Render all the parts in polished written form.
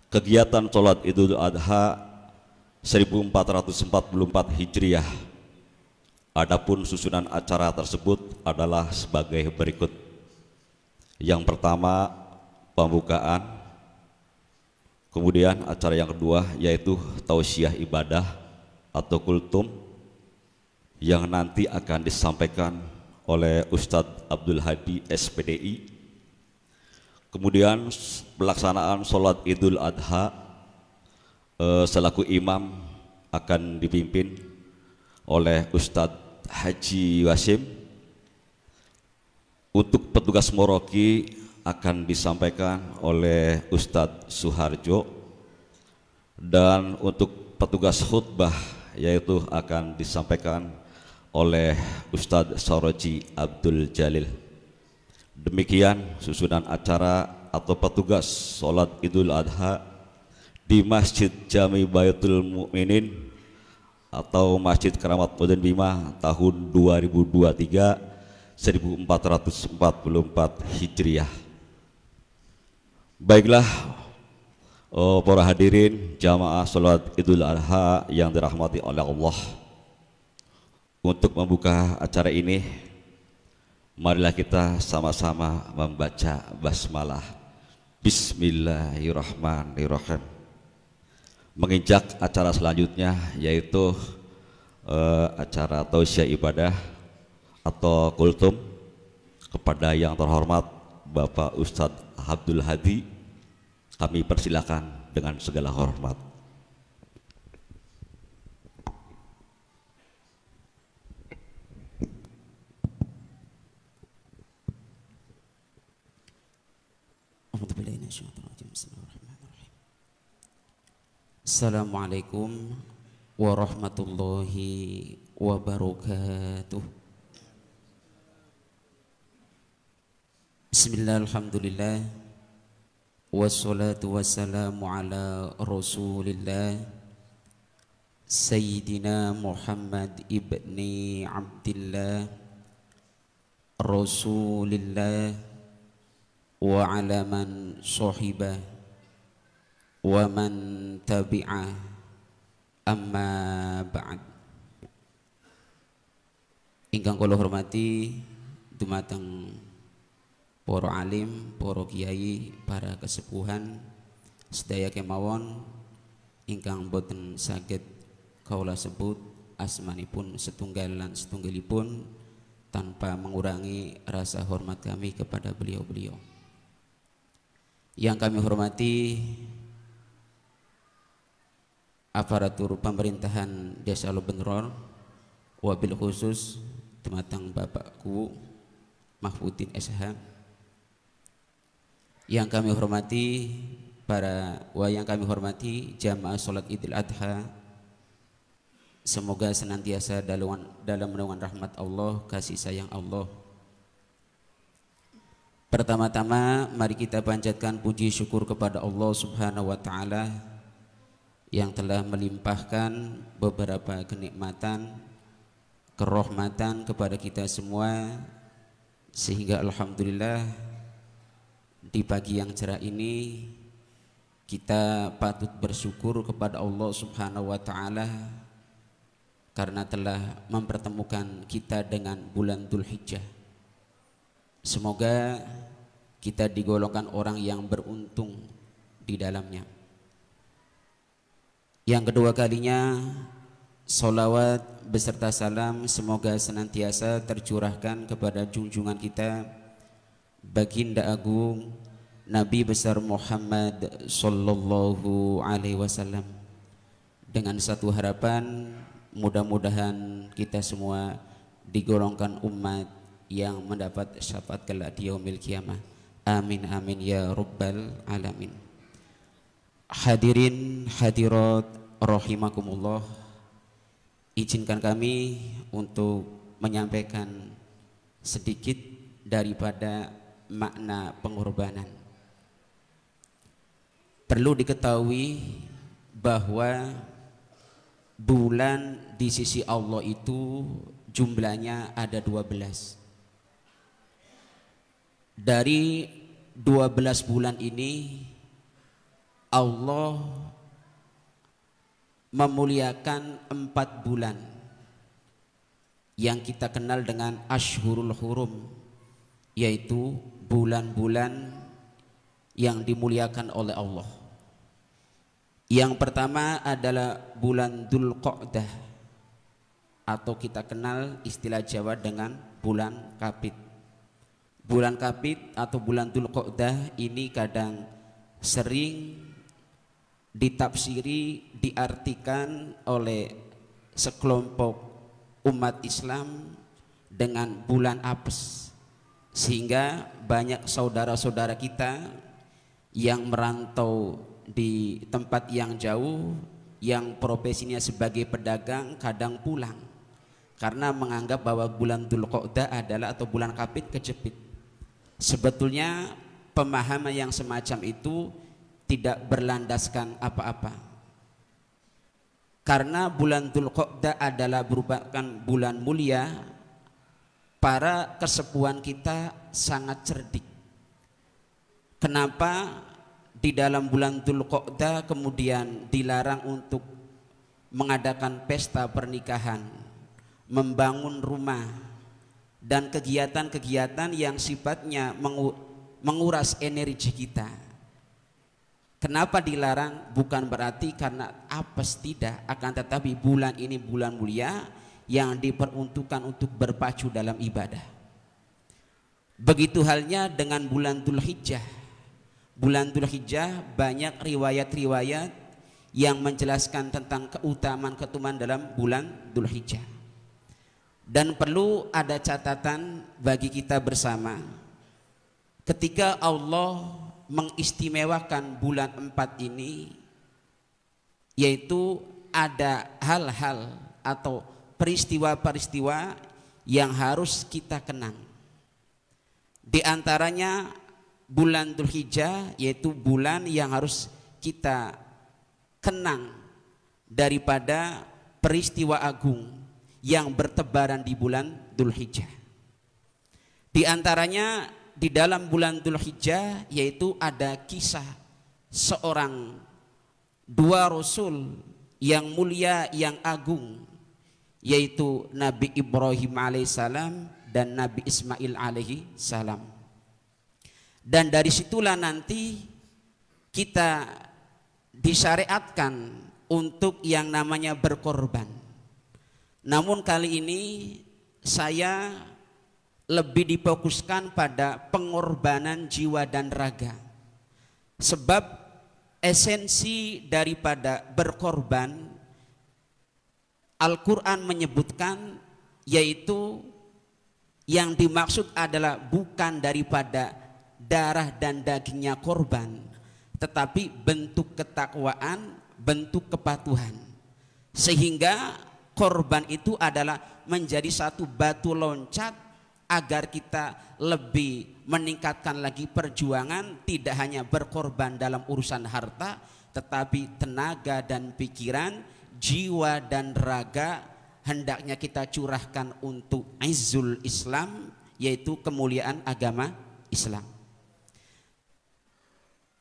kegiatan sholat Idul Adha 1444 Hijriah. Adapun susunan acara tersebut adalah sebagai berikut. Yang pertama, pembukaan. Kemudian acara yang kedua yaitu tausiah ibadah atau kultum yang nanti akan disampaikan oleh Ustadz Abdul Hadi SPDI. Kemudian pelaksanaan sholat Idul Adha selaku imam akan dipimpin oleh Ustadz Haji Wasim. Untuk petugas moroki akan disampaikan oleh Ustadz Suharjo, dan untuk petugas khutbah yaitu akan disampaikan oleh Ustadz Soroji Abdul Jalil. Demikian susunan acara atau petugas sholat Idul Adha di Masjid Jami Baitul Mukminin atau Masjid Keramat Modern Bima tahun 2023 1444 Hijriah. Baiklah, para hadirin jamaah sholat Idul Adha yang dirahmati oleh Allah. Untuk membuka acara ini, marilah kita sama-sama membaca basmalah. Bismillahirrahmanirrahim. Menginjak acara selanjutnya yaitu acara tausiah ibadah atau kultum kepada yang terhormat Bapak Ustadz Abdul Hadi, kami persilakan dengan segala hormat. Assalamualaikum warahmatullahi wabarakatuh. Bismillah, alhamdulillah, wassalatu wassalamu ala rasulillah Sayyidina Muhammad ibni Abdillah Rasulillah wa ala man sahibah wa man tabi'ah, amma ba'd. Ingkang kula hormati dumateng para alim, para kiai, para kesepuhan sedaya kemawon ingkang boten saged kaula sebut asmanipun setunggal lan setunggalipun tanpa mengurangi rasa hormat kami kepada beliau-beliau. Yang kami hormati aparatur pemerintahan Desa Lobenror, wabil khusus dumateng Bapakku Mahfudin SH. Yang kami hormati yang kami hormati jamaah sholat Idul Adha, semoga senantiasa dalam naungan rahmat Allah, kasih sayang Allah. Pertama-tama mari kita panjatkan puji syukur kepada Allah Subhanahu wa taala yang telah melimpahkan beberapa kenikmatan, kerahmatan kepada kita semua, sehingga alhamdulillah di pagi yang cerah ini kita patut bersyukur kepada Allah Subhanahu wa taala karena telah mempertemukan kita dengan bulan Dzulhijjah. Semoga kita digolongkan orang yang beruntung di dalamnya. Yang kedua kalinya, sholawat beserta salam semoga senantiasa tercurahkan kepada junjungan kita Baginda Agung Nabi besar Muhammad sallallahu alaihi wasallam, dengan satu harapan, mudah-mudahan kita semua digolongkan umat yang mendapat syafaat kelak di yaumil qiyamah. Amin amin ya rabbal alamin. Hadirin hadirat rahimakumullah, izinkan kami untuk menyampaikan sedikit daripada makna pengorbanan. Perlu diketahui bahwa bulan di sisi Allah itu jumlahnya ada 12. Dari 12 bulan ini Allah memuliakan 4 bulan yang kita kenal dengan Ashhurul Hurum, yaitu bulan-bulan yang dimuliakan oleh Allah. Yang pertama adalah bulan Dzulqa'dah, atau kita kenal istilah Jawa dengan bulan Kapit. Bulan Kapit atau bulan Dzulqa'dah ini kadang sering ditafsiri, diartikan oleh sekelompok umat Islam dengan bulan apes, sehingga banyak saudara-saudara kita yang merantau di tempat yang jauh, yang profesinya sebagai pedagang, kadang pulang karena menganggap bahwa bulan Dzulqa'dah adalah atau bulan Kapit kejepit. Sebetulnya pemahaman yang semacam itu tidak berlandaskan apa-apa, karena bulan Dzulqa'dah adalah merupakan bulan mulia. Para kesepuhan kita sangat cerdik. Kenapa di dalam bulan Dzulqa'dah kemudian dilarang untuk mengadakan pesta pernikahan, membangun rumah, dan kegiatan-kegiatan yang sifatnya menguras energi kita? Kenapa dilarang? Bukan berarti karena apes, tidak, akan tetapi bulan ini bulan mulia yang diperuntukkan untuk berpacu dalam ibadah. Begitu halnya dengan bulan Dzulhijjah. Bulan Dzulhijjah banyak riwayat-riwayat yang menjelaskan tentang keutamaan dalam bulan Dzulhijjah. Dan perlu ada catatan bagi kita bersama, ketika Allah mengistimewakan bulan 4 ini, yaitu ada hal-hal atau peristiwa-peristiwa yang harus kita kenang. Di antaranya bulan Dzulhijjah, yaitu bulan yang harus kita kenang daripada peristiwa agung yang bertebaran di bulan Dzulhijjah. Di antaranya di dalam bulan Dzulhijjah, yaitu ada kisah seorang 2 rasul yang mulia, yang agung, yaitu Nabi Ibrahim alaihissalam dan Nabi Ismail alaihissalam. Dan dari situlah nanti kita disyariatkan untuk yang namanya berkorban. Namun kali ini saya lebih difokuskan pada pengorbanan jiwa dan raga, sebab esensi daripada berkorban Al-Quran menyebutkan, yaitu yang dimaksud adalah bukan daripada darah dan dagingnya korban, tetapi bentuk ketakwaan, bentuk kepatuhan, sehingga korban itu adalah menjadi satu batu loncat agar kita lebih meningkatkan lagi perjuangan, tidak hanya berkorban dalam urusan harta, tetapi tenaga dan pikiran, jiwa dan raga hendaknya kita curahkan untuk izzul Islam, yaitu kemuliaan agama Islam.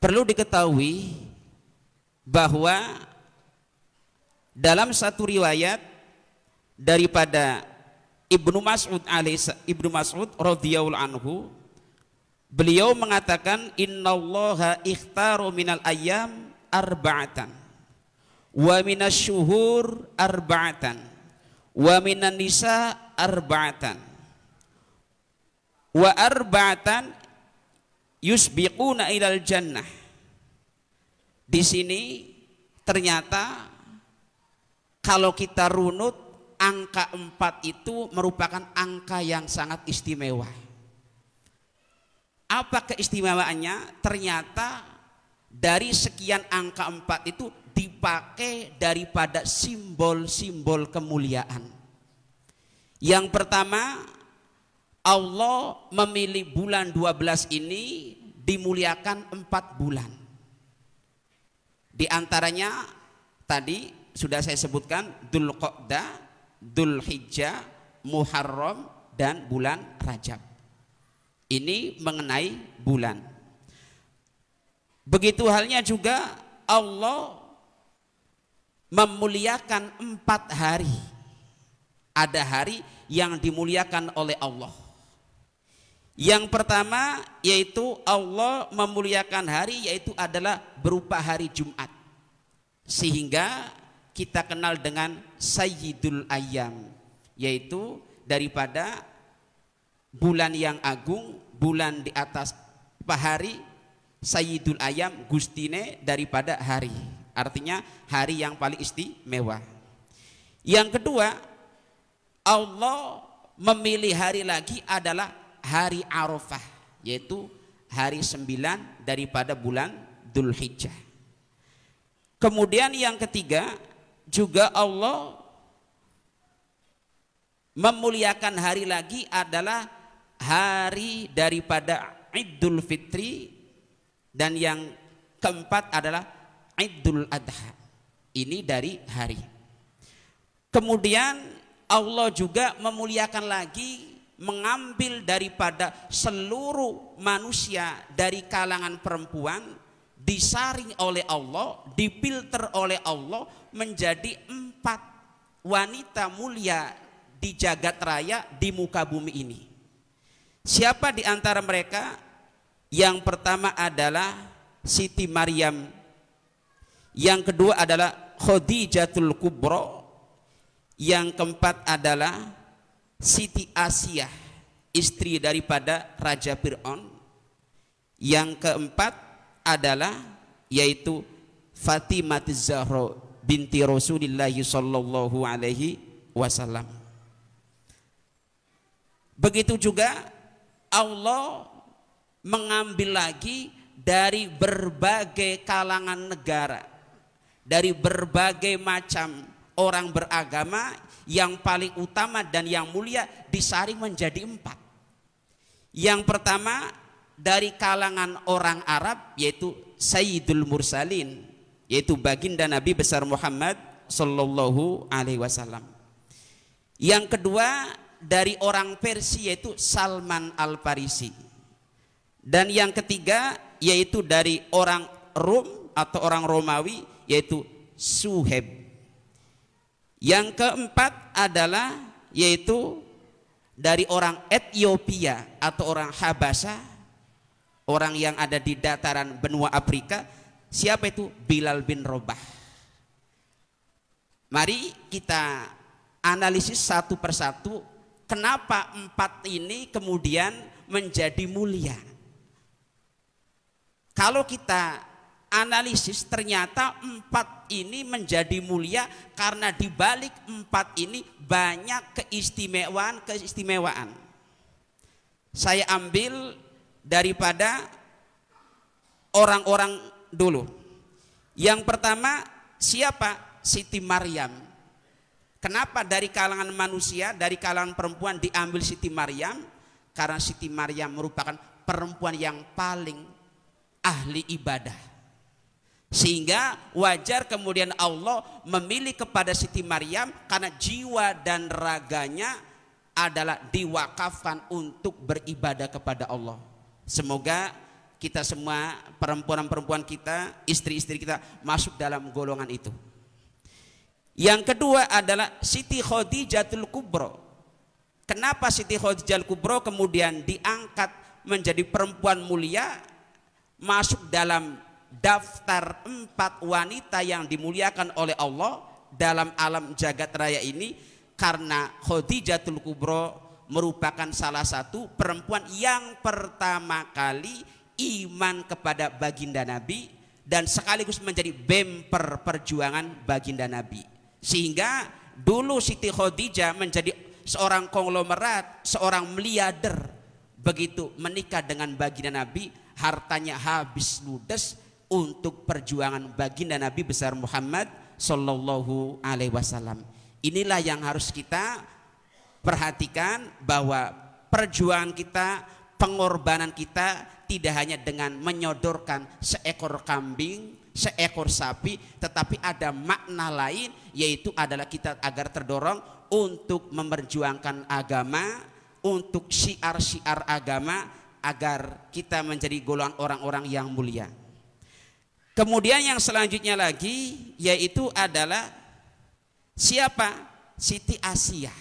Perlu diketahui bahwa dalam satu riwayat daripada Ibnu Mas'ud radhiyallahu anhu, beliau mengatakan, innallaha ikhtaru minal ayyam arba'atan wa minasyuhur arba'atan wa minan nisa arba'atan wa arba'atan yusbiquna ilal jannah. Di sini ternyata kalau kita runut, angka 4 itu merupakan angka yang sangat istimewa. Apa keistimewaannya? Ternyata dari sekian angka 4 itu dipakai daripada simbol-simbol kemuliaan. Yang pertama, Allah memilih bulan 12 ini dimuliakan 4 bulan. Di antaranya tadi sudah saya sebutkan Dzulqa'dah, Dzulhijjah, Muharram, dan bulan Rajab. Ini mengenai bulan. Begitu halnya juga Allah memuliakan 4 hari. Ada hari yang dimuliakan oleh Allah. Yang pertama yaitu Allah memuliakan hari, yaitu adalah berupa hari Jumat. Sehingga kita kenal dengan Sayyidul Ayyam, yaitu daripada bulan yang agung, bulan di atas hari, Sayyidul Ayyam, gustine daripada hari. Artinya hari yang paling istimewa. Yang kedua, Allah memilih hari lagi adalah hari Arafah, yaitu hari 9 daripada bulan Dzulhijjah. Kemudian yang ketiga, juga Allah memuliakan hari lagi adalah hari daripada Idul Fitri, dan yang keempat adalah Idul Adha. Ini dari hari. Kemudian Allah juga memuliakan lagi, mengambil daripada seluruh manusia dari kalangan perempuan, disaring oleh Allah, difilter oleh Allah menjadi 4 wanita mulia di jagat raya di muka bumi ini. Siapa di antara mereka? Yang pertama adalah Siti Maryam, yang kedua adalah Khadijatul Kubra, yang keempat adalah Siti Asia, istri daripada Raja Fir'aun, yang keempat adalah yaitu Fatimah Zahra binti Rasulullah sallallahu alaihi wasallam. Begitu juga Allah mengambil lagi dari berbagai kalangan negara, dari berbagai macam orang beragama, yang paling utama dan yang mulia disaring menjadi 4. Yang pertama dari kalangan orang Arab, yaitu Sayyidul Mursalin, yaitu baginda Nabi besar Muhammad sallallahu alaihi wasallam. Yang kedua dari orang Persia, yaitu Salman Al-Farisi. Dan yang ketiga yaitu dari orang Rum atau orang Romawi, yaitu Suhaib. Yang keempat adalah yaitu dari orang Ethiopia atau orang Habasha, orang yang ada di dataran benua Afrika. Siapa itu? Bilal bin Rabah. Mari kita analisis satu persatu, kenapa 4 ini kemudian menjadi mulia. Kalau kita analisis, ternyata 4 ini menjadi mulia karena di balik 4 ini banyak keistimewaan. Saya ambil daripada orang-orang dulu. Yang pertama siapa? Siti Maryam. Kenapa dari kalangan manusia, dari kalangan perempuan diambil Siti Maryam? Karena Siti Maryam merupakan perempuan yang paling ahli ibadah, sehingga wajar kemudian Allah memilih kepada Siti Maryam karena jiwa dan raganya adalah diwakafkan untuk beribadah kepada Allah. Semoga kita semua, perempuan-perempuan kita, istri-istri kita masuk dalam golongan itu. Yang kedua adalah Siti Khadijatul Kubra. Kenapa Siti Khadijatul Kubra kemudian diangkat menjadi perempuan mulia, masuk dalam daftar 4 wanita yang dimuliakan oleh Allah dalam alam jagat raya ini? Karena Khadijatul Kubra merupakan salah satu perempuan yang pertama kali iman kepada baginda Nabi dan sekaligus menjadi bemper perjuangan baginda Nabi. Sehingga dulu Siti Khadijah menjadi seorang konglomerat, seorang miliarder. Begitu menikah dengan baginda Nabi, hartanya habis ludes untuk perjuangan baginda Nabi besar Muhammad sallallahu alaihi wasallam. Inilah yang harus kita perhatikan, bahwa perjuangan kita, pengorbanan kita tidak hanya dengan menyodorkan seekor kambing, seekor sapi, tetapi ada makna lain, yaitu adalah kita agar terdorong untuk memperjuangkan agama, untuk syiar-syiar agama, agar kita menjadi golongan orang-orang yang mulia. Kemudian yang selanjutnya lagi yaitu adalah siapa? Siti Asia.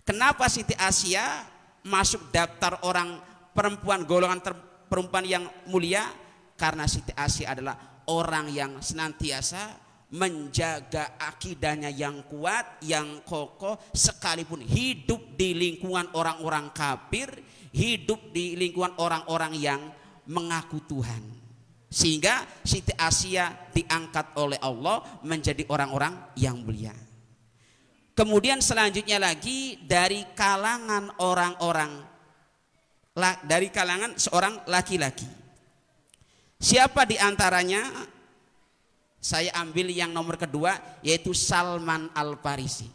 Kenapa Siti Asia masuk daftar orang perempuan golongan perempuan yang mulia? Karena Siti Asia adalah orang yang senantiasa menjaga akidahnya yang kuat, yang kokoh, sekalipun hidup di lingkungan orang-orang kafir, hidup di lingkungan orang-orang yang mengaku Tuhan. Sehingga Siti Asia diangkat oleh Allah menjadi orang-orang yang mulia. Kemudian selanjutnya lagi dari kalangan orang-orang, dari kalangan seorang laki-laki. Siapa diantaranya? Saya ambil yang nomor kedua, yaitu Salman Al-Farisi.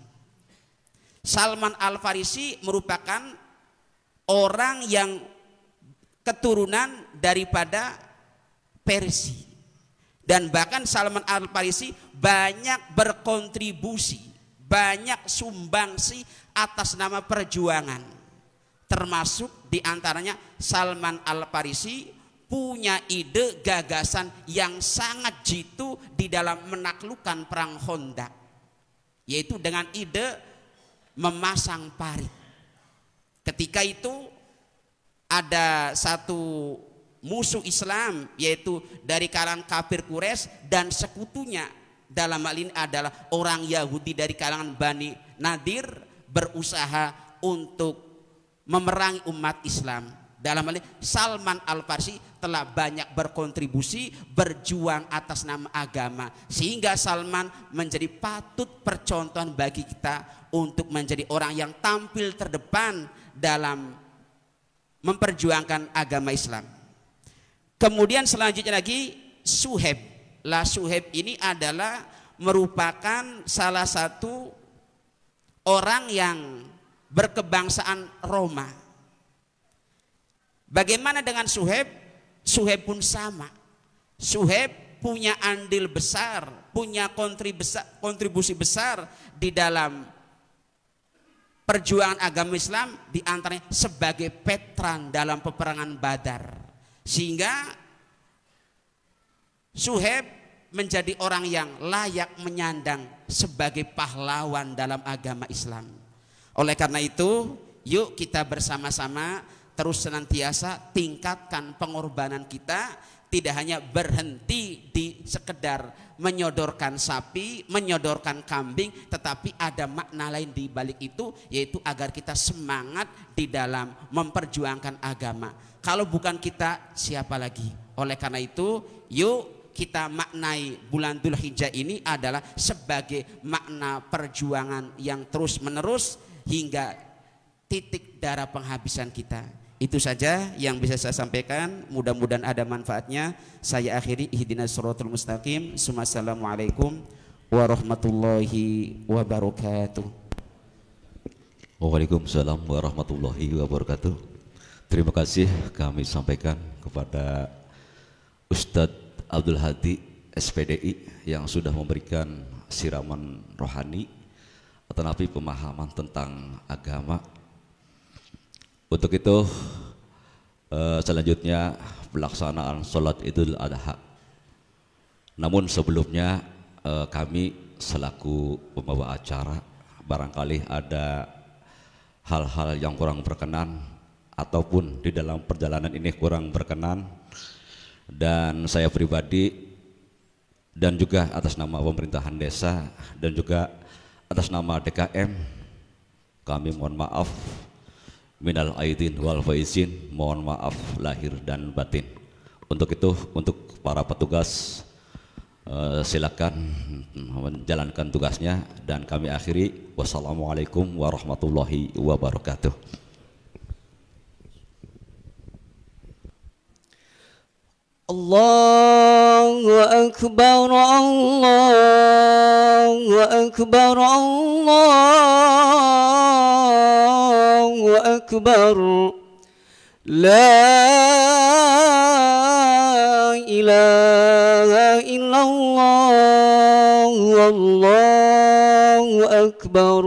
Salman Al-Farisi merupakan orang yang keturunan daripada Persia. Dan bahkan Salman Al-Farisi banyak berkontribusi, banyak sumbangsi atas nama perjuangan. Termasuk diantaranya Salman Al-Farisi punya ide gagasan yang sangat jitu di dalam menaklukkan perang Khandaq, yaitu dengan ide memasang parit. Ketika itu ada satu musuh Islam, yaitu dari kalangan kafir Quraisy dan sekutunya, dalam hal ini adalah orang Yahudi dari kalangan Bani Nadir, berusaha untuk memerangi umat Islam. Dalam hal ini Salman Al-Farisi telah banyak berkontribusi, berjuang atas nama agama, sehingga Salman menjadi patut percontohan bagi kita untuk menjadi orang yang tampil terdepan dalam memperjuangkan agama Islam. Kemudian selanjutnya lagi Suhaib. Suhaib ini adalah merupakan salah satu orang yang berkebangsaan Roma. Bagaimana dengan Suhaib? Suhaib pun sama. Suhaib punya andil besar, punya kontribusi besar di dalam perjuangan agama Islam, di antaranya sebagai veteran dalam peperangan Badar. Sehingga Suhaib menjadi orang yang layak menyandang sebagai pahlawan dalam agama Islam. Oleh karena itu, yuk kita bersama-sama terus senantiasa tingkatkan pengorbanan kita, tidak hanya berhenti di sekedar menyodorkan sapi, menyodorkan kambing, tetapi ada makna lain di balik itu, yaitu agar kita semangat di dalam memperjuangkan agama. Kalau bukan kita, siapa lagi? Oleh karena itu, yuk kita maknai bulan Dzulhijjah ini adalah sebagai makna perjuangan yang terus menerus hingga titik darah penghabisan kita. Itu saja yang bisa saya sampaikan, mudah-mudahan ada manfaatnya. Saya akhiri, ihdinas shiratal mustaqim. Assalamualaikum warahmatullahi wabarakatuh. Waalaikumsalam warahmatullahi wabarakatuh. Terima kasih kami sampaikan kepada Ustadz Abdul Hadi SPDI yang sudah memberikan siraman rohani atau nabi pemahaman tentang agama. Untuk itu selanjutnya pelaksanaan sholat Idul Adha. Namun sebelumnya kami selaku pembawa acara, barangkali ada hal-hal yang kurang berkenan ataupun di dalam perjalanan ini kurang berkenan, dan saya pribadi dan juga atas nama pemerintahan desa dan juga atas nama DKM kami mohon maaf. Minal aidin wal faizin, mohon maaf lahir dan batin. Untuk itu, untuk para petugas silakan menjalankan tugasnya, dan kami akhiri. Wassalamualaikum warahmatullahi wabarakatuh. Allahu Akbar, Allahu Akbar, Allahu Akbar. La ilaha illallah, Allahu Akbar,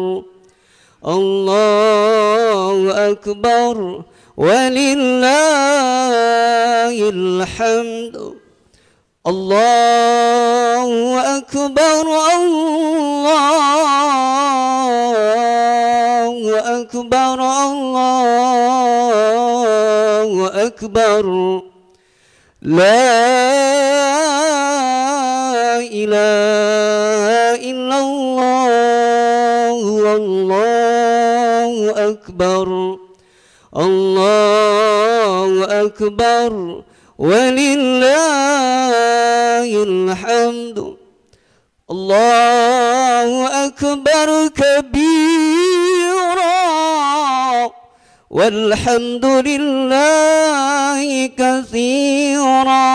Allahu Akbar. Walillahil hamd. الله أكبر الله أكبر الله أكبر لا إله إلا الله والله أكبر الله أكبر ولله الحمد الله أكبر كبيرا والحمد لله كثيرا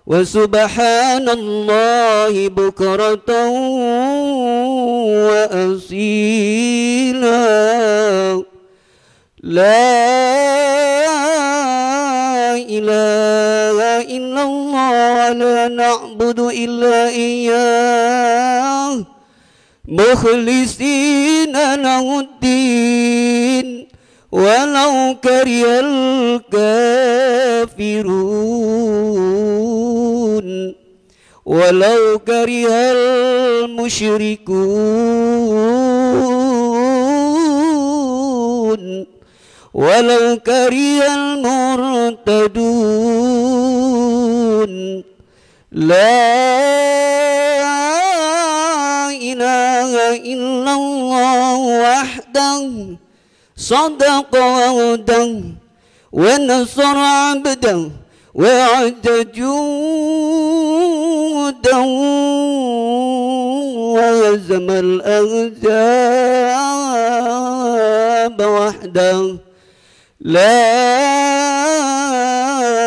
وسبحان الله بكرة وأصيلا لا إله إلا الله لا نعبد إلا إياه مخلصين له الدين ولو كره الكافرون ولو كره المشركون ولو كره المرتدون لا إله إلا الله وحده صدق وعده ونصر عبده وعد جوده وهزم الأحزاب وحده لا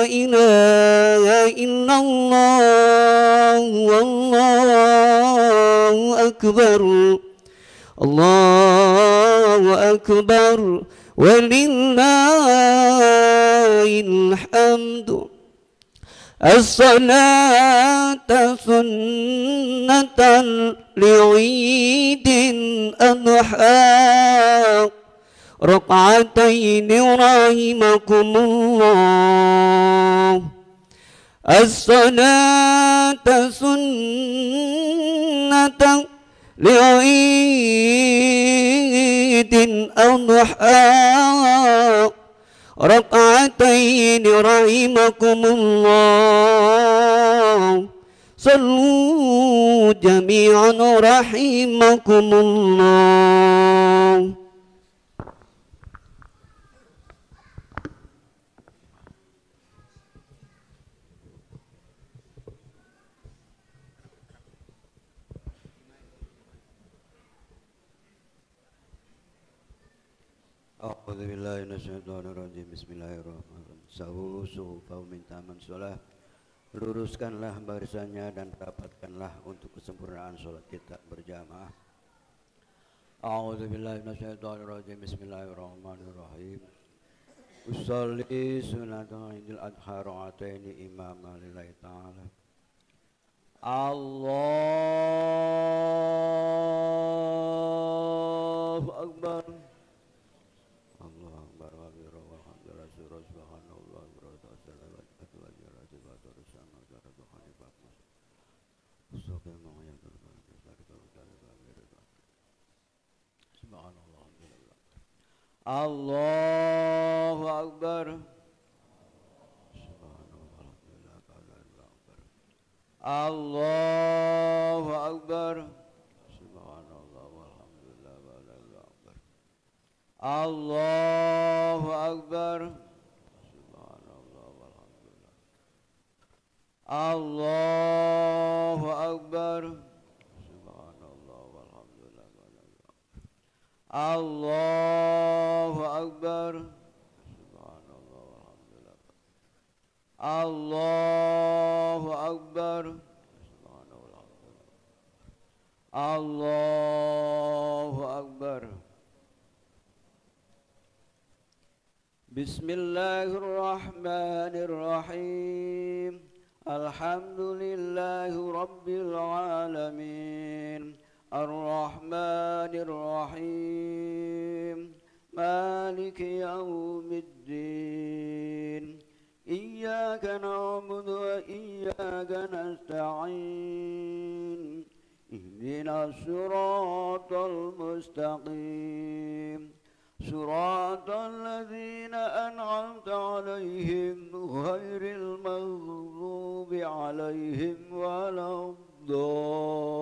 إله إلا الله والله أكبر الله أكبر ولله الحمد الصلاة سنة لعيد الأضحى ركعتين رحمكم الله الصلاة سنة لعيد الأضحى ركعتين رحمكم الله صلوا جميعا رحمكم الله A'udzu billahi minasyaitonir rajim. Bismillahirrahmanirrahim. Sahu kau minta mensolah, luruskanlah barisannya dan dapatkanlah untuk kesempurnaan salat kita berjamaah. A'udzu billahi minasyaitonir rajim. Bismillahirrahmanirrahim. Usolli sunatan idul adha ra'ataini imama lillahi ta'ala. Allahu Akbar. Allahu Akbar. Allahu Akbar. Subhanallah walhamdulillah wallahu akbar. Allahu Akbar. Subhanallah walhamdulillah. Allahu Akbar. Subhanallah walhamdulillah wallahu akbar. Allahu Akbar. Subhanallah walhamdulillah. Allahu Akbar. Allahu Akbar. Bismillahirrahmanirrahim. Alhamdulillahi Rabbil Alamin. Ar-Rahmanir-Rahim. Maliki yaumiddin. إياك نعبد وإياك نستعين اهدنا الصراط المستقيم صراط الذين أنعمت عليهم غير المغضوب عليهم ولا الضالين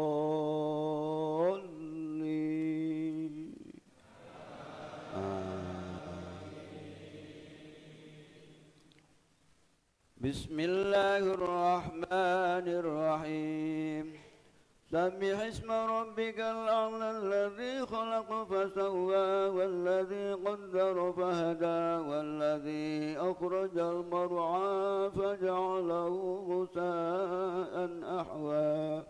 بسم الله الرحمن الرحيم سبح اسم ربك الأعلى الذي خلق فسوى والذي قدر فهدى والذي أخرج المرعى فجعله غثاء أحوى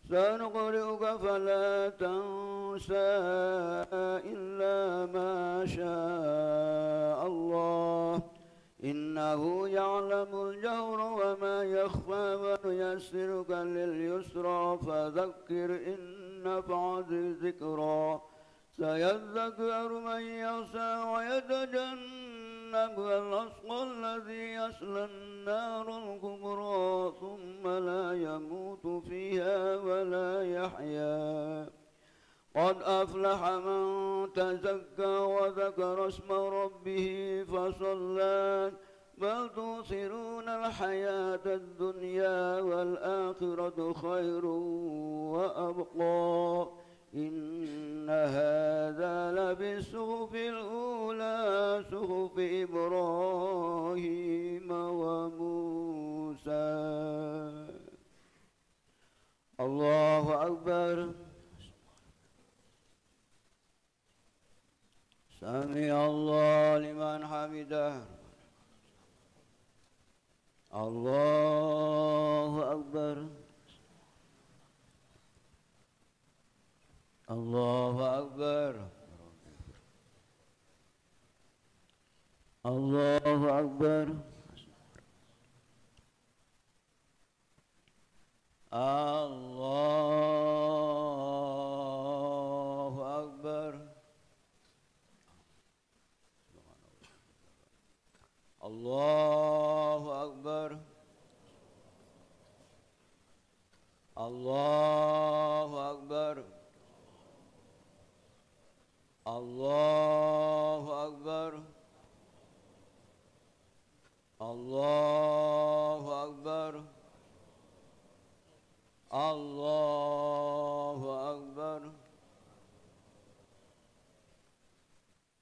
سنقرئك فلا تنسى إلا ما شاء الله إنه يعلم الجهر وما يخفى ونيسرك لليسرى فذكر إن نفعت الذكرى سيذكر من يخشى ويتجنبها الأشقى الذي يصلى النار الكبرى ثم لا يموت فيها ولا يحيا قد أفلح من تزكى وذكر اسم ربه فصلى بل تؤثرون الحياة الدنيا والآخرة خير وأبقى إن هذا لفي الصحف الأولى صحف إبراهيم وموسى الله أكبر سمع الله لمن حمده الله أكبر الله أكبر الله أكبر الله أكبر الله أكبر الله أكبر الله أكبر الله أكبر الله أكبر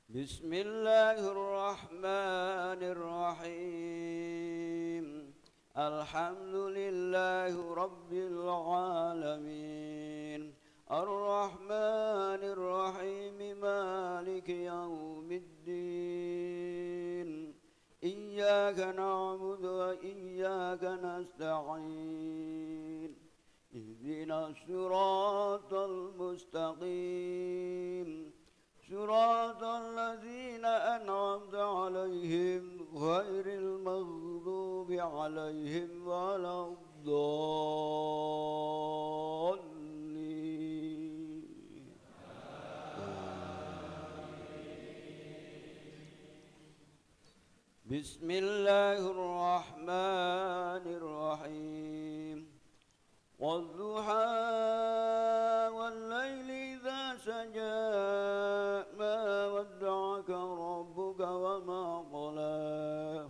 بسم الله الرحمن الرحيم الحمد لله رب العالمين الرحمن الرحيم مالك يوم الدين إياك نعبد وإياك نستعين اهدنا الصراط المستقيم صراط الذين أنعمت عليهم غير المغضوب عليهم ولا الضالين بسم الله الرحمن الرحيم والضحى والليل إذا سجى ما ودعك ربك وما قلى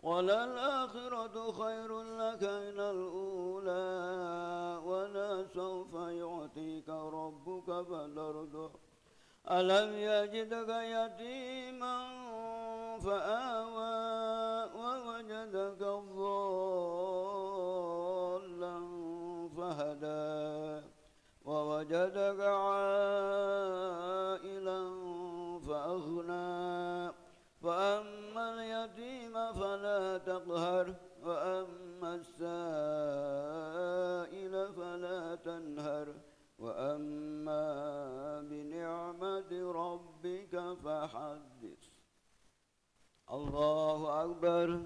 وللآخرة خير لك من الأولى ولسوف يعطيك ربك فترضى ألم يجدك يتيما فآوى ووجدك ضالا فهدى ووجدك عائلا فأغنى فأما اليتيم فلا تقهر وأما السائل فلا تنهر وأما بنعمة ربك فحدث الله أكبر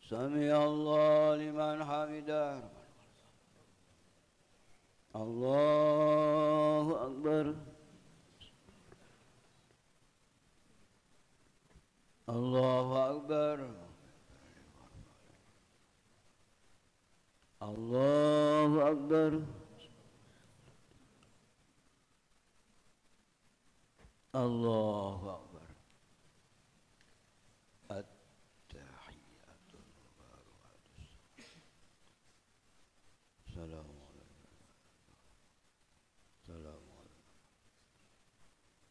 سمع الله لمن حمده الله أكبر Allahu Akbar. Allahu Akbar. Allahu Akbar. At-tahiyatul mubarakatuh. Assalamualaikum. Assalamualaikum.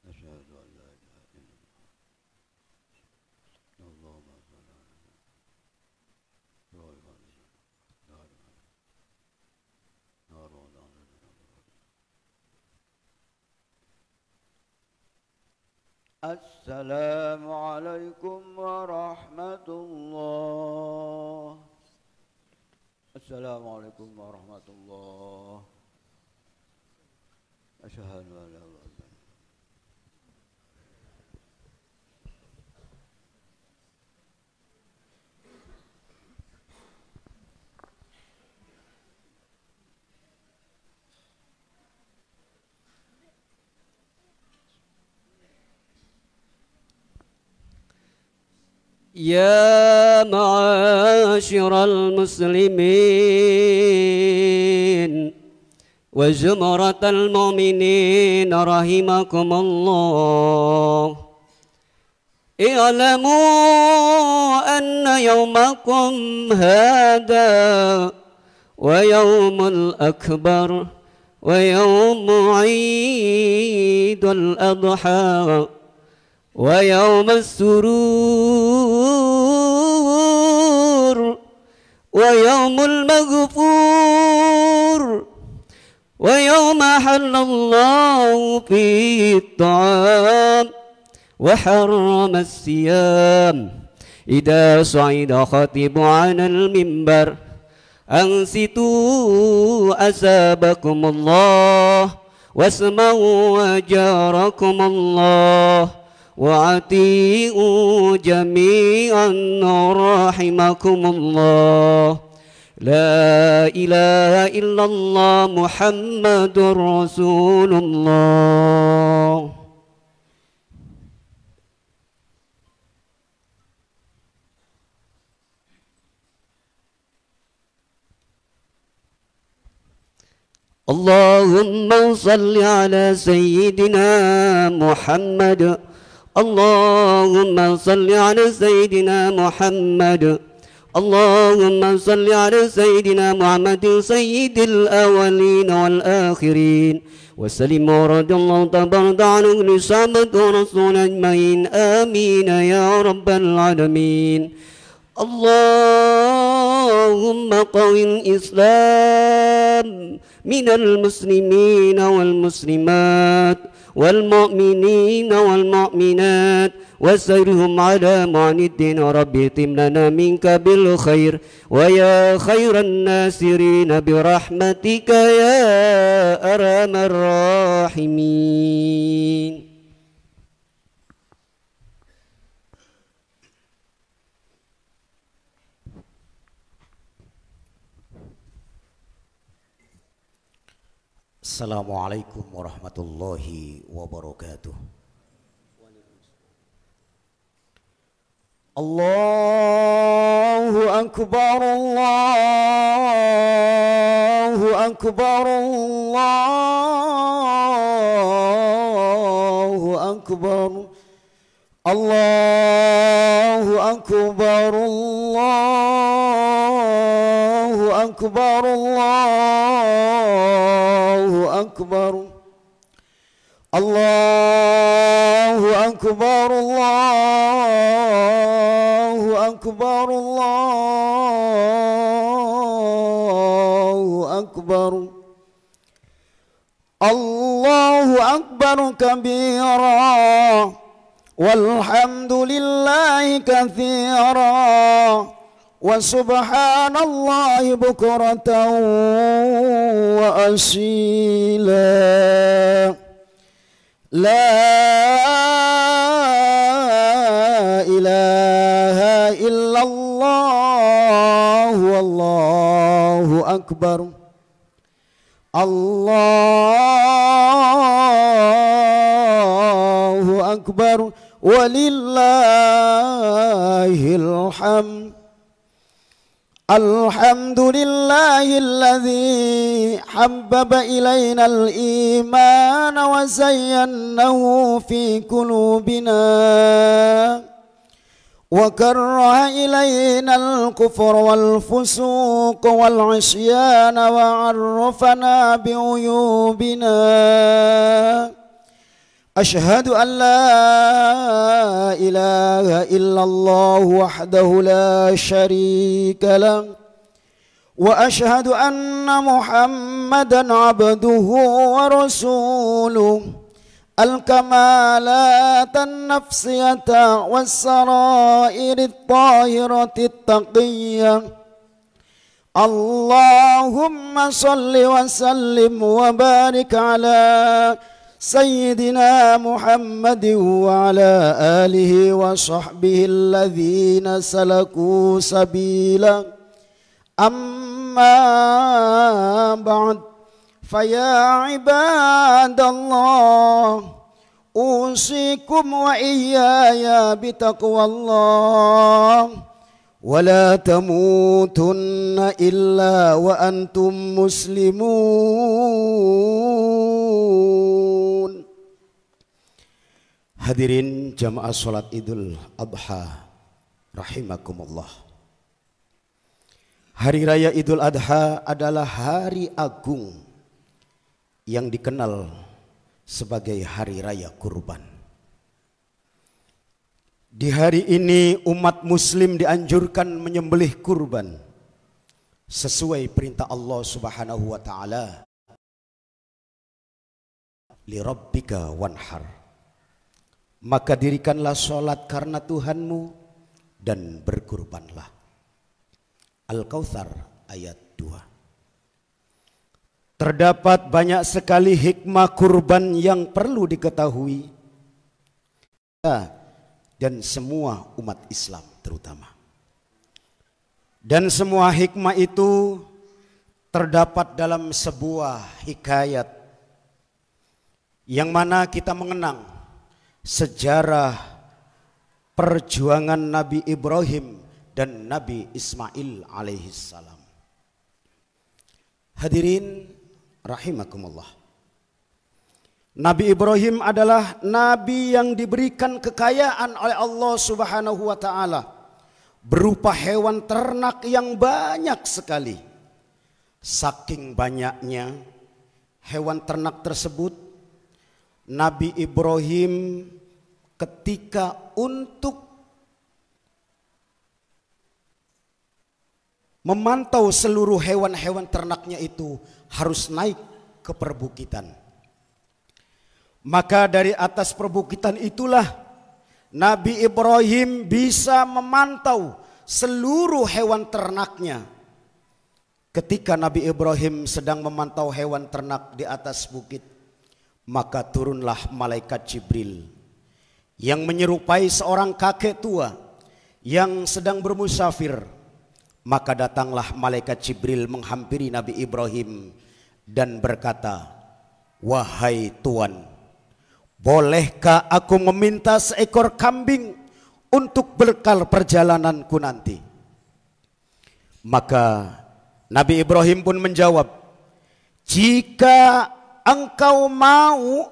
Asyhadu an la ilaha illallah. Allahumma shalli ala Assalamualaikum warahmatullah. Assalamualaikum warahmatullah. Asyhadu an la ilaha illallah. يا معاشر المسلمين وزمرة المؤمنين رحمكم الله، اعلموا أن يومكم هذا ويوم الأكبر ويوم عيد الأضحى ويوم السرور ويوم المغفور ويوم حل الله فيه الطعام وحرم الصيام. إذا صعد خطيب على المنبر أنصتوا أثابكم الله واسمعوا أجاركم الله وأطيعوا جميعا رحمكم الله. لا إله إلا الله محمد رسول الله. اللهم صل على سيدنا محمد. اللهم صل على سيدنا محمد. اللهم صل على سيدنا محمد سيد الأولين والآخرين وسلم ورضي الله تبارك عن كل صحابة ورسول أجمعين. آمين يا رب العالمين. اللهم قوي الإسلام من المسلمين والمسلمات والمؤمنين والمؤمنات وسيرهم على معن الدين. ربي تم لنا منك بالخير ويا خير الناصرين برحمتك يا أرحم الراحمين. Assalamualaikum warahmatullahi wabarakatuh. Allahu akbar, Allahu akbar, Allahu akbar, Allahu akbar, Allahu akbar, Allahu akbar, Allahu akbar, Allahu akbar, Allahu akbar, Allahu akbar kabira walhamdulillahi katsira wa subhanallahi bukratan wa asila. La ilaha illallah wallahu akbar. Allahu akbar ولله الحمد. الحمد لله الذي حبب إلينا الإيمان وزينه في قلوبنا وكره إلينا الكفر والفسوق والعصيان وعرفنا بعيوبنا. أشهد أن لا إله إلا الله وحده لا شريك له وأشهد أن محمدا عبده ورسوله الكمالات النفسية والسرائر الطاهرة التقية. اللهم صل وسلم وبارك على سيدنا محمد وعلى آله وصحبه الذين سلكوا سبيلا. أما بعد فيا عباد الله أوصيكم وإياي بتقوى الله ولا تموتن إلا وأنتم مسلمون. Hadirin jamaah salat Idul Adha rahimakumullah. Hari raya Idul Adha adalah hari agung yang dikenal sebagai hari raya kurban. Di hari ini umat muslim dianjurkan menyembelih kurban sesuai perintah Allah Subhanahu wa taala. Li rabbika wanhar. Maka dirikanlah salat karena Tuhanmu dan berkurbanlah. Al-Kautsar ayat 2. Terdapat banyak sekali hikmah kurban yang perlu diketahui dan semua umat Islam terutama. Dan semua hikmah itu terdapat dalam sebuah hikayat yang mana kita mengenang sejarah perjuangan Nabi Ibrahim dan Nabi Ismail alaihissalam. Hadirin rahimakumullah. Nabi Ibrahim adalah nabi yang diberikan kekayaan oleh Allah Subhanahu wa taala berupa hewan ternak yang banyak sekali. Saking banyaknya hewan ternak tersebut, Nabi Ibrahim ketika untuk memantau seluruh hewan-hewan ternaknya itu harus naik ke perbukitan. Maka dari atas perbukitan itulah Nabi Ibrahim bisa memantau seluruh hewan ternaknya. Ketika Nabi Ibrahim sedang memantau hewan ternak di atas bukit, maka turunlah malaikat Jibril yang menyerupai seorang kakek tua yang sedang bermusafir. Maka datanglah malaikat Jibril menghampiri Nabi Ibrahim dan berkata, "Wahai Tuan, bolehkah aku meminta seekor kambing untuk bekal perjalananku nanti?" Maka Nabi Ibrahim pun menjawab, "Jika engkau mau,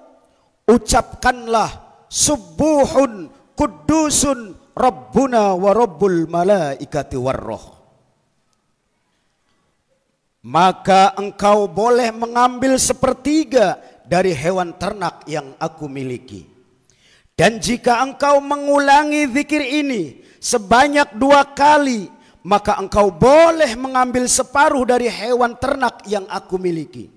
ucapkanlah subuhun kudusun Rabbuna wa Rabbul malaikati warroh. Maka engkau boleh mengambil sepertiga dari hewan ternak yang aku miliki. Dan jika engkau mengulangi zikir ini sebanyak 2 kali, maka engkau boleh mengambil separuh dari hewan ternak yang aku miliki.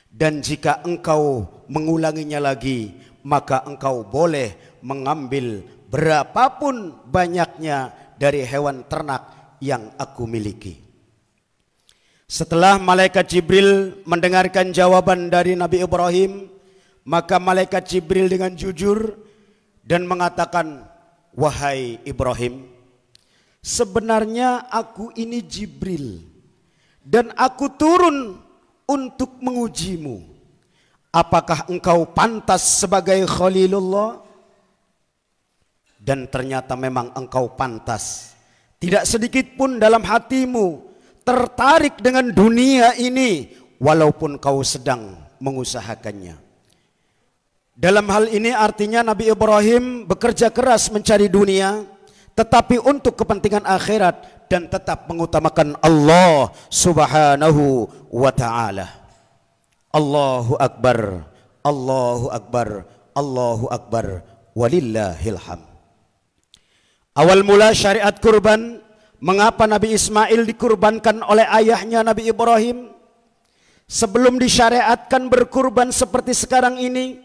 Dan jika engkau mengulanginya lagi, maka engkau boleh mengambil berapapun banyaknya dari hewan ternak yang aku miliki." Setelah malaikat Jibril mendengarkan jawaban dari Nabi Ibrahim, maka malaikat Jibril dengan jujur dan mengatakan, "Wahai Ibrahim, sebenarnya aku ini Jibril dan aku turun untuk mengujimu. Apakah engkau pantas sebagai Khalilullah?" dan ternyata memang engkau pantas. Tidak sedikit pun dalam hatimu tertarik dengan dunia ini walaupun kau sedang mengusahakannya. Dalam hal ini artinya Nabi Ibrahim bekerja keras mencari dunia, tetapi untuk kepentingan akhirat dan tetap mengutamakan Allah Subhanahu wa ta'ala. Allahu Akbar, Allahu Akbar, Allahu Akbar, walillahil hamd. Awal mula syariat kurban, mengapa Nabi Ismail dikurbankan oleh ayahnya Nabi Ibrahim? Sebelum disyariatkan berkurban seperti sekarang ini,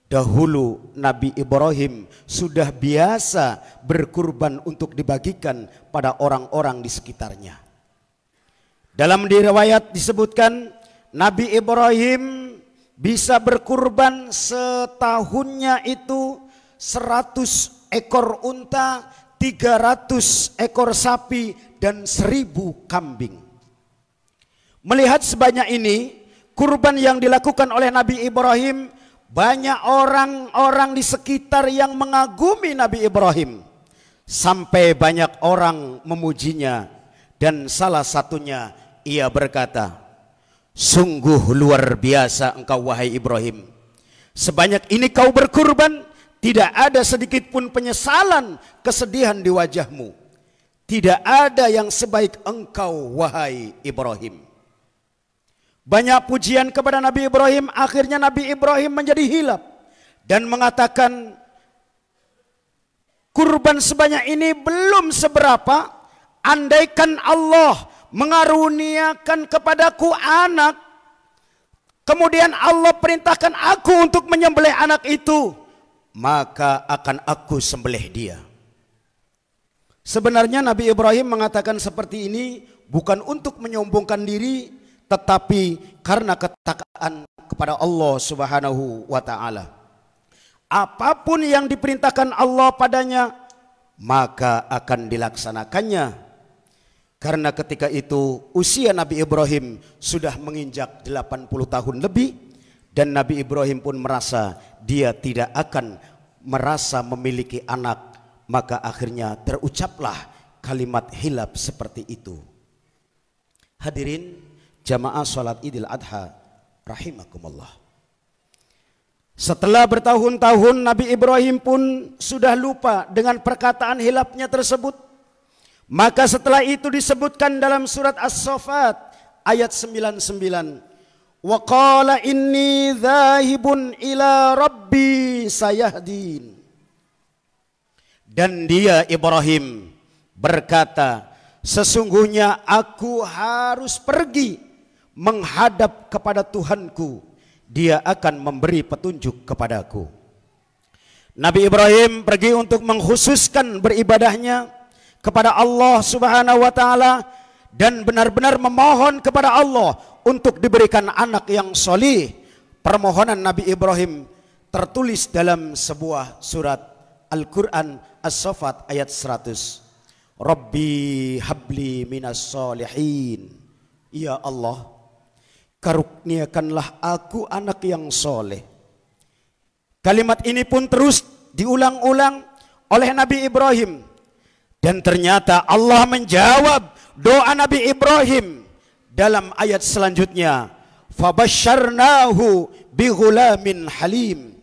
dahulu Nabi Ibrahim sudah biasa berkurban untuk dibagikan pada orang-orang di sekitarnya. Dalam riwayat disebutkan Nabi Ibrahim bisa berkurban setahunnya itu 100 ekor unta, 300 ekor sapi, dan 1000 kambing. Melihat sebanyak ini kurban yang dilakukan oleh Nabi Ibrahim, banyak orang-orang di sekitar yang mengagumi Nabi Ibrahim. Sampai banyak orang memujinya, dan salah satunya ia berkata, "Sungguh luar biasa engkau wahai Ibrahim. Sebanyak ini kau berkurban, tidak ada sedikit pun penyesalan, kesedihan di wajahmu. Tidak ada yang sebaik engkau wahai Ibrahim." Banyak pujian kepada Nabi Ibrahim. Akhirnya Nabi Ibrahim menjadi hilaf dan mengatakan, kurban sebanyak ini belum seberapa. Andaikan Allah mengaruniakan kepadaku anak, kemudian Allah perintahkan aku untuk menyembelih anak itu, maka akan aku sembelih dia. Sebenarnya Nabi Ibrahim mengatakan seperti ini bukan untuk menyombongkan diri, tetapi karena ketakwaan kepada Allah Subhanahu wa ta'ala. Apapun yang diperintahkan Allah padanya, maka akan dilaksanakannya. Karena ketika itu usia Nabi Ibrahim sudah menginjak 80 tahun lebih, dan Nabi Ibrahim pun merasa dia tidak akan merasa memiliki anak, maka akhirnya terucaplah kalimat hilaf seperti itu. Hadirin jamaah salat Idul Adha rahimakumullah. Setelah bertahun-tahun Nabi Ibrahim pun sudah lupa dengan perkataan hilafnya tersebut. Maka setelah itu disebutkan dalam surat As-Saffat ayat 99. Wa qala inni dzahibun ila rabbi sayahdin. Dan dia Ibrahim berkata, sesungguhnya aku harus pergi menghadap kepada Tuhanku, dia akan memberi petunjuk kepadaku. Nabi Ibrahim pergi untuk mengkhususkan beribadahnya kepada Allah Subhanahu wa ta'ala, dan benar-benar memohon kepada Allah untuk diberikan anak yang solih. Permohonan Nabi Ibrahim tertulis dalam sebuah surat Al-Quran As-Saffat ayat 100. Rabbi habli minas solihin. Ya Allah, karuniakanlah aku anak yang soleh. Kalimat ini pun terus diulang-ulang oleh Nabi Ibrahim. Dan ternyata Allah menjawab doa Nabi Ibrahim dalam ayat selanjutnya. Fabasyarnahu bighulamin halim.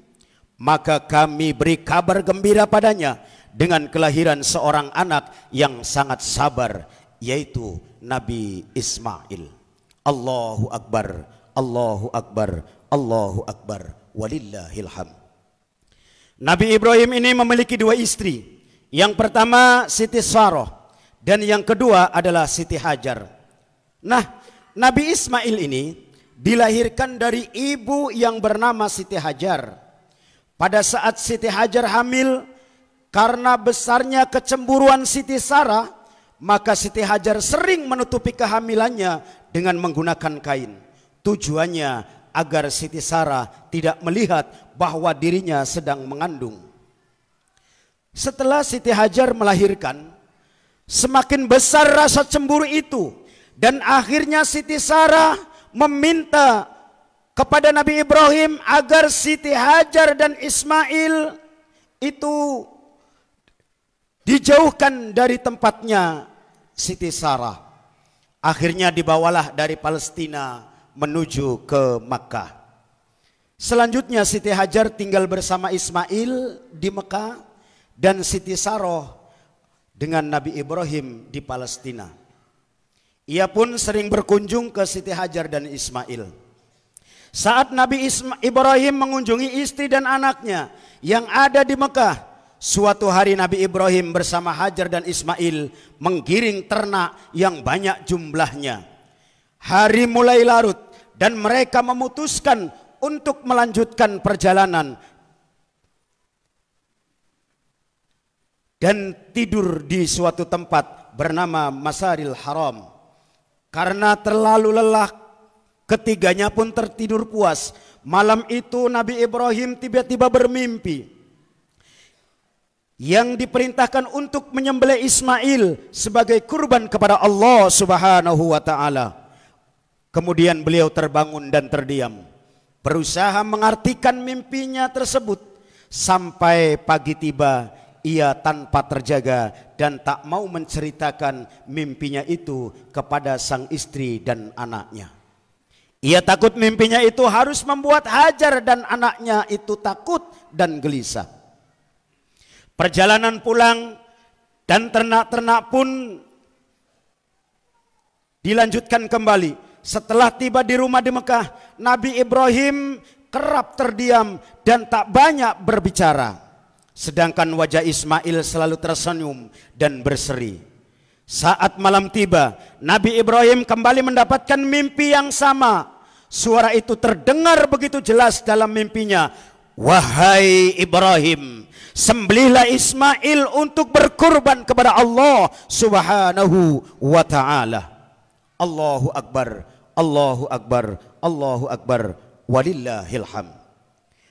Maka kami beri kabar gembira padanya dengan kelahiran seorang anak yang sangat sabar, yaitu Nabi Ismail. Allahu Akbar, Allahu Akbar, Allahu Akbar, walillahil hamd. Nabi Ibrahim ini memiliki dua istri. Yang pertama Siti Sarah, dan yang kedua adalah Siti Hajar. Nah, Nabi Ismail ini dilahirkan dari ibu yang bernama Siti Hajar. Pada saat Siti Hajar hamil, karena besarnya kecemburuan Siti Sarah, maka Siti Hajar sering menutupi kehamilannya dengan menggunakan kain. Tujuannya agar Siti Sarah tidak melihat bahwa dirinya sedang mengandung. Setelah Siti Hajar melahirkan, semakin besar rasa cemburu itu, dan akhirnya Siti Sarah meminta kepada Nabi Ibrahim agar Siti Hajar dan Ismail itu dijauhkan dari tempatnya Siti Sarah. Akhirnya dibawalah dari Palestina menuju ke Makkah. Selanjutnya Siti Hajar tinggal bersama Ismail di Mekah dan Siti Sarah dengan Nabi Ibrahim di Palestina. Ia pun sering berkunjung ke Siti Hajar dan Ismail. Saat Nabi Ibrahim mengunjungi istri dan anaknya yang ada di Mekah, suatu hari Nabi Ibrahim bersama Hajar dan Ismail menggiring ternak yang banyak jumlahnya. Hari mulai larut dan mereka memutuskan untuk melanjutkan perjalanan dan tidur di suatu tempat bernama Masaril Haram. Karena terlalu lelah, ketiganya pun tertidur puas. Malam itu Nabi Ibrahim tiba-tiba bermimpi yang diperintahkan untuk menyembelih Ismail sebagai kurban kepada Allah Subhanahu wa taala. Kemudian beliau terbangun dan terdiam, berusaha mengartikan mimpinya tersebut. Sampai pagi tiba, ia tanpa terjaga dan tak mau menceritakan mimpinya itu kepada sang istri dan anaknya. Ia takut mimpinya itu harus membuat Hajar dan anaknya itu takut dan gelisah. Perjalanan pulang dan ternak-ternak pun dilanjutkan kembali. Setelah tiba di rumah di Mekah, Nabi Ibrahim kerap terdiam dan tak banyak berbicara. Sedangkan wajah Ismail selalu tersenyum dan berseri. Saat malam tiba, Nabi Ibrahim kembali mendapatkan mimpi yang sama. Suara itu terdengar begitu jelas dalam mimpinya. Wahai Ibrahim, sembelihlah Ismail untuk berkurban kepada Allah Subhanahu wa ta'ala. Allahu Akbar, Allahu Akbar, Allahu Akbar, walillahil hamd.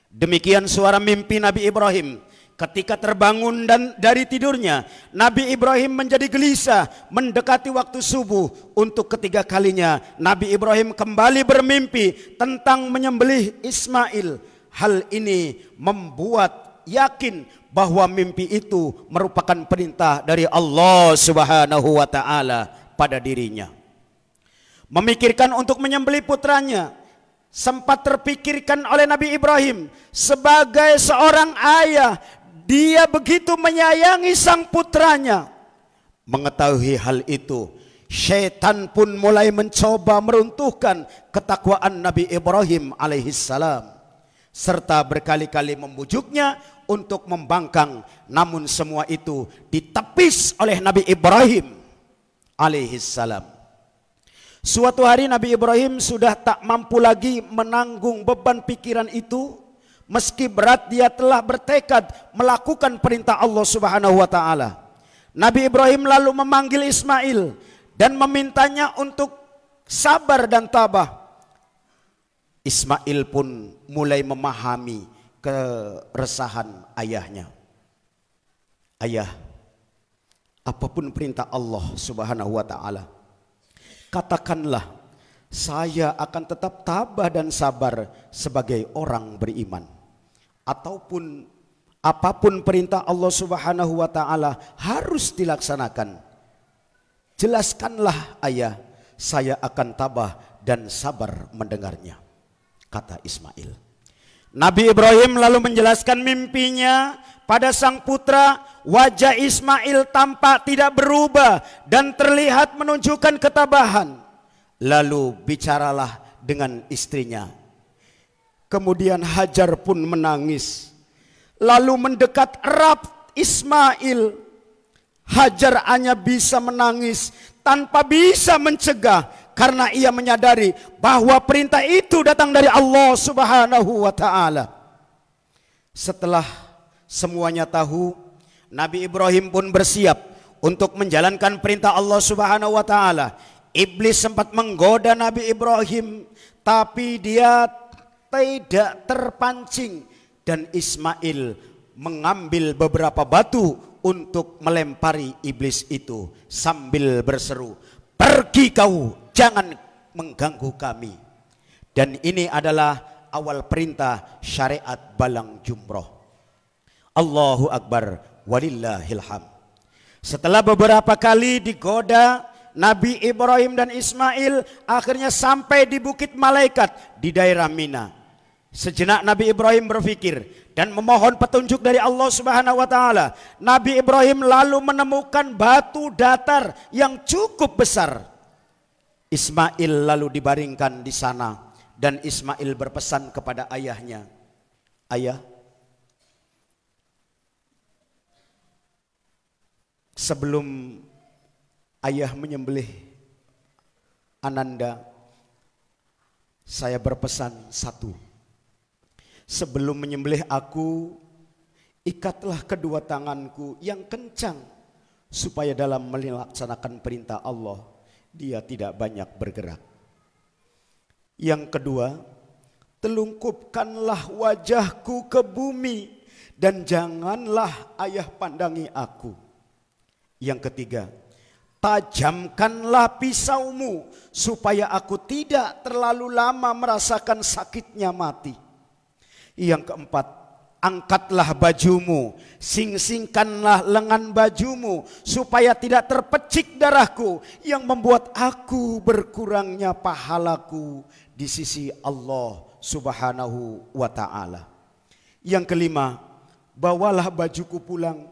Demikian suara mimpi Nabi Ibrahim. Ketika terbangun dan dari tidurnya, Nabi Ibrahim menjadi gelisah mendekati waktu subuh. Untuk ketiga kalinya Nabi Ibrahim kembali bermimpi tentang menyembelih Ismail. Hal ini membuat yakin bahwa mimpi itu merupakan perintah dari Allah Subhanahu wa taala pada dirinya. Memikirkan untuk menyembelih putranya sempat terpikirkan oleh Nabi Ibrahim. Sebagai seorang ayah, dia begitu menyayangi sang putranya. Mengetahui hal itu, syaitan pun mulai mencoba meruntuhkan ketakwaan Nabi Ibrahim alaihissalam, serta berkali-kali membujuknya untuk membangkang. Namun semua itu ditepis oleh Nabi Ibrahim alaihissalam. Suatu hari Nabi Ibrahim sudah tak mampu lagi menanggung beban pikiran itu. Meski berat, dia telah bertekad melakukan perintah Allah Subhanahu wa taala. Nabi Ibrahim lalu memanggil Ismail dan memintanya untuk sabar dan tabah. Ismail pun mulai memahami keresahan ayahnya. Ayah, apapun perintah Allah Subhanahu wa taala, katakanlah, saya akan tetap tabah dan sabar sebagai orang beriman. Ataupun apapun perintah Allah Subhanahu wa taala harus dilaksanakan. Jelaskanlah ayah, saya akan tabah dan sabar mendengarnya, kata Ismail. Nabi Ibrahim lalu menjelaskan mimpinya pada sang putra. Wajah Ismail tampak tidak berubah dan terlihat menunjukkan ketabahan. Lalu bicaralah dengan istrinya. Kemudian Hajar pun menangis, lalu mendekat erat Ismail. Hajar hanya bisa menangis tanpa bisa mencegah, karena ia menyadari bahwa perintah itu datang dari Allah Subhanahu wa taala. Setelah semuanya tahu, Nabi Ibrahim pun bersiap untuk menjalankan perintah Allah Subhanahu wa taala. Iblis sempat menggoda Nabi Ibrahim, tapi dia tidak terpancing dan Ismail mengambil beberapa batu untuk melempari iblis itu sambil berseru, "Pergi kau, jangan mengganggu kami." Dan ini adalah awal perintah syariat balang jumroh. Allahu Akbar, walillahil hamd. Setelah beberapa kali digoda Nabi Ibrahim dan Ismail, akhirnya sampai di Bukit Malaikat di daerah Mina. Sejenak Nabi Ibrahim berpikir dan memohon petunjuk dari Allah Subhanahu wa taala. Nabi Ibrahim lalu menemukan batu datar yang cukup besar. Ismail lalu dibaringkan di sana dan Ismail berpesan kepada ayahnya, "Ayah, sebelum ayah menyembelih Ananda, saya berpesan satu. Sebelum menyembelih aku, ikatlah kedua tanganku yang kencang, supaya dalam melaksanakan perintah Allah, dia tidak banyak bergerak. Yang kedua, telungkupkanlah wajahku ke bumi, dan janganlah ayah pandangi aku. Yang ketiga, tajamkanlah pisaumu, supaya aku tidak terlalu lama merasakan sakitnya mati. Yang keempat, angkatlah bajumu, sing-singkanlah lengan bajumu, supaya tidak terpecik darahku yang membuat aku berkurangnya pahalaku di sisi Allah Subhanahu wa ta'ala. Yang kelima, bawalah bajuku pulang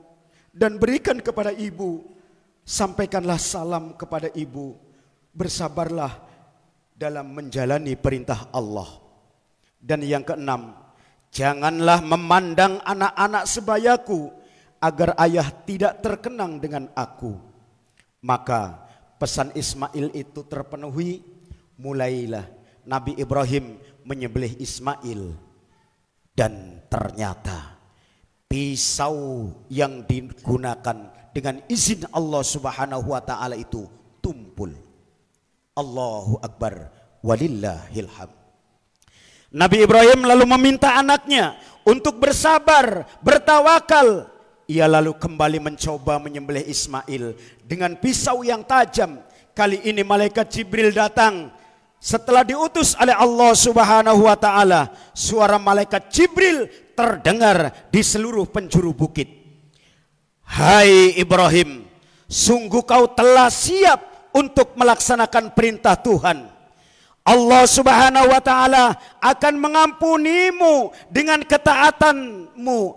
dan berikan kepada ibu. Sampaikanlah salam kepada ibu. Bersabarlah dalam menjalani perintah Allah. Dan yang keenam, janganlah memandang anak-anak sebayaku, agar ayah tidak terkenang dengan aku. Maka pesan Ismail itu terpenuhi. Mulailah Nabi Ibrahim menyembelih Ismail. Dan ternyata pisau yang digunakan dengan izin Allah Subhanahu wa ta'ala itu tumpul. Allahu Akbar, walillahil hamd. Nabi Ibrahim lalu meminta anaknya untuk bersabar, bertawakal. Ia lalu kembali mencoba menyembelih Ismail dengan pisau yang tajam. Kali ini malaikat Jibril datang. Setelah diutus oleh Allah Subhanahu wa ta'ala, suara malaikat Jibril terdengar di seluruh penjuru bukit. Hai Ibrahim, sungguh kau telah siap untuk melaksanakan perintah Tuhan. Allah Subhanahu wa ta'ala akan mengampunimu dengan ketaatanmu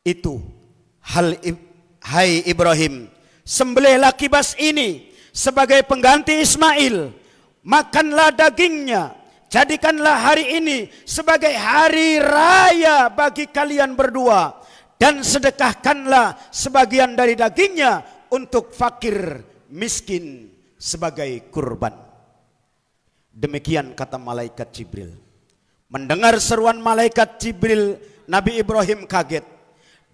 itu. Hai Ibrahim, sembelihlah kibas ini sebagai pengganti Ismail. Makanlah dagingnya, jadikanlah hari ini sebagai hari raya bagi kalian berdua, dan sedekahkanlah sebagian dari dagingnya untuk fakir miskin sebagai kurban. Demikian kata malaikat Jibril. Mendengar seruan malaikat Jibril, Nabi Ibrahim kaget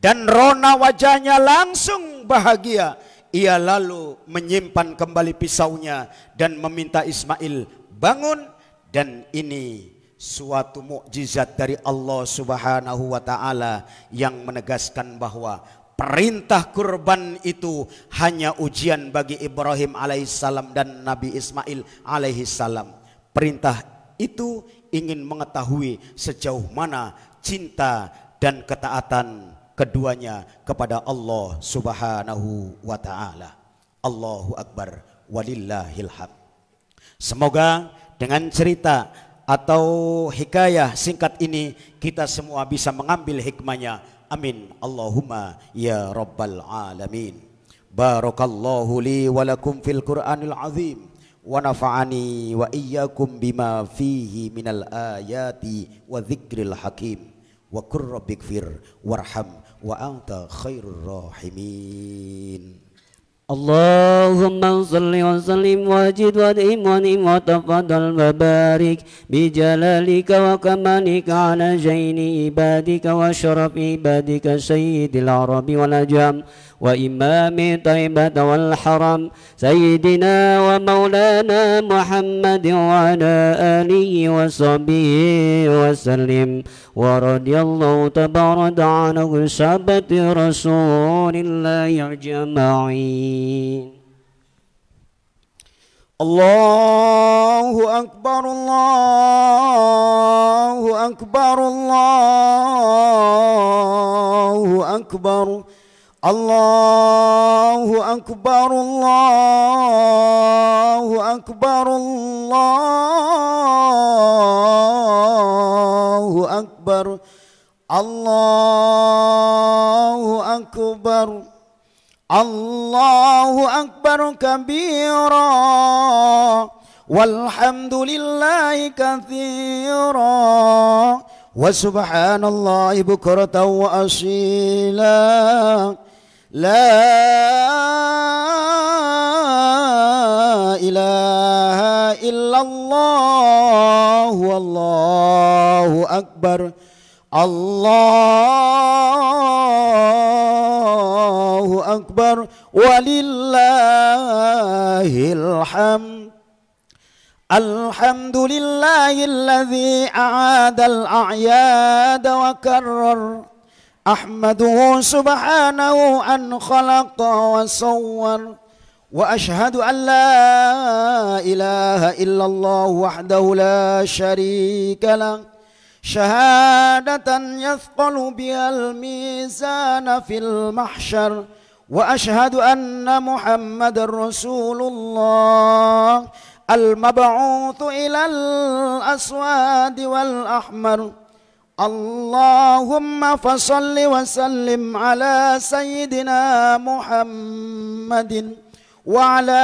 dan rona wajahnya langsung bahagia. Ia lalu menyimpan kembali pisaunya dan meminta Ismail bangun. Dan ini suatu mukjizat dari Allah Subhanahu wa ta'ala yang menegaskan bahwa perintah kurban itu hanya ujian bagi Ibrahim alaihissalam dan Nabi Ismail alaihissalam. Perintah itu ingin mengetahui sejauh mana cinta dan ketaatan keduanya kepada Allah Subhanahu wa ta'ala. Allahu Akbar, walillahil hamd. Semoga dengan cerita atau hikayah singkat ini kita semua bisa mengambil hikmahnya. Amin. Allahumma ya rabbal alamin. Barakallahu li walakum fil Qur'anil azim. Wa nafa'ani wa iyyakum bima fihi minal ayati wa dzikril hakim. Wa qur rabbighfir warham wa anta khairur rahimin. اللهم صل وسلم وزد وادم ونعم وتفضل وبارك بجلالك وكمالك على جين عبادك وشرف عبادك سيد العرب والعجم وإمام طيبة والحرم سيدنا ومولانا محمد وعلى آله وصحبه وسلم ورضي الله تبارك عن صحابة رسول الله أجمعين. الله أكبر الله أكبر الله أكبر Allahu Akbar, Allahu Akbar, Allahu Akbar, Allahu Akbar, Allahu Akbar kabira, walhamdulillahi katsira, wa subhanallahi bukratan wa asila. La ilaha illallah, wallahu akbar, Allahu akbar, walillahil hamd. Alhamdulillahilladzi a'adal a'yada wa karrar. أحمده سبحانه أن خلق وصور، وأشهد أن لا إله إلا الله وحده لا شريك له، شهادة يثقل بها الميزان في المحشر، وأشهد أن محمد رسول الله المبعوث إلى الأسود والأحمر. اللهم فصل وسلم على سيدنا محمد وعلى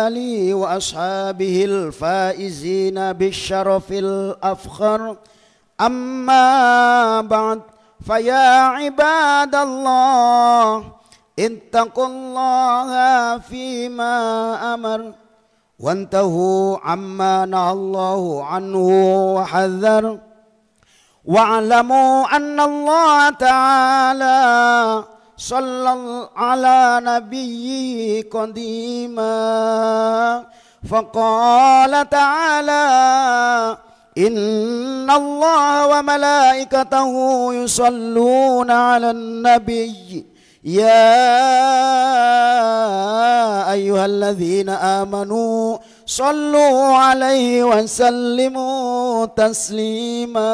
آله وأصحابه الفائزين بالشرف الأفخر. أما بعد، فيا عباد الله اتقوا الله فيما أمر، وانتهوا عما نهى الله عنه وحذر، واعلموا أن الله تعالى صلى على نبيه قديما، فقال تعالى: إن الله وملائكته يصلون على النبي يا أيها الذين آمنوا صلوا عليه وسلموا تسليما.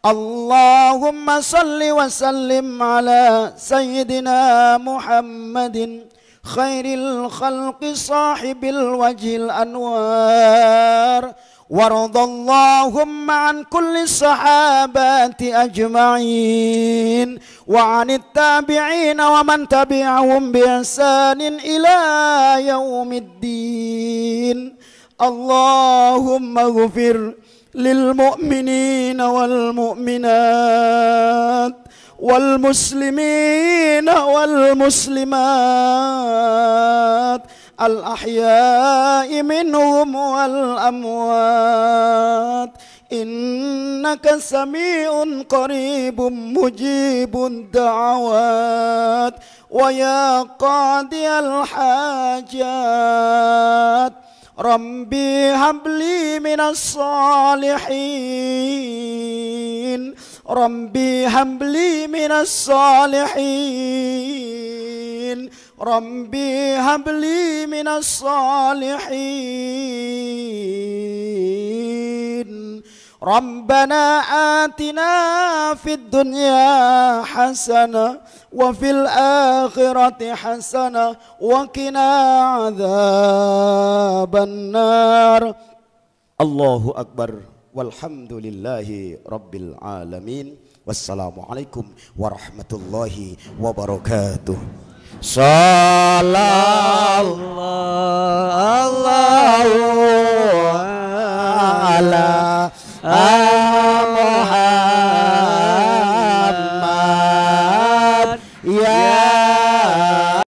اللهم صل وسلم على سيدنا محمد خير الخلق صاحب الوجه الأنوار، وارض اللهم عن كل الصحابة أجمعين، وعن التابعين ومن تبعهم بإحسان إلى يوم الدين. اللهم اغفر للمؤمنين والمؤمنات والمسلمين والمسلمات الأحياء منهم والأموات، إنك سميع قريب مجيب الدعوات، ويا قاضي الحاجات ربي هب لي من الصالحين، ربي هب لي من الصالحين، ربي هب لي من الصالحين. ربنا آتنا في الدنيا حسنة وفي الآخرة حسنة وقنا عذاب النار. الله أكبر والحمد لله رب العالمين. والسلام عليكم ورحمة الله وبركاته. Sallallahu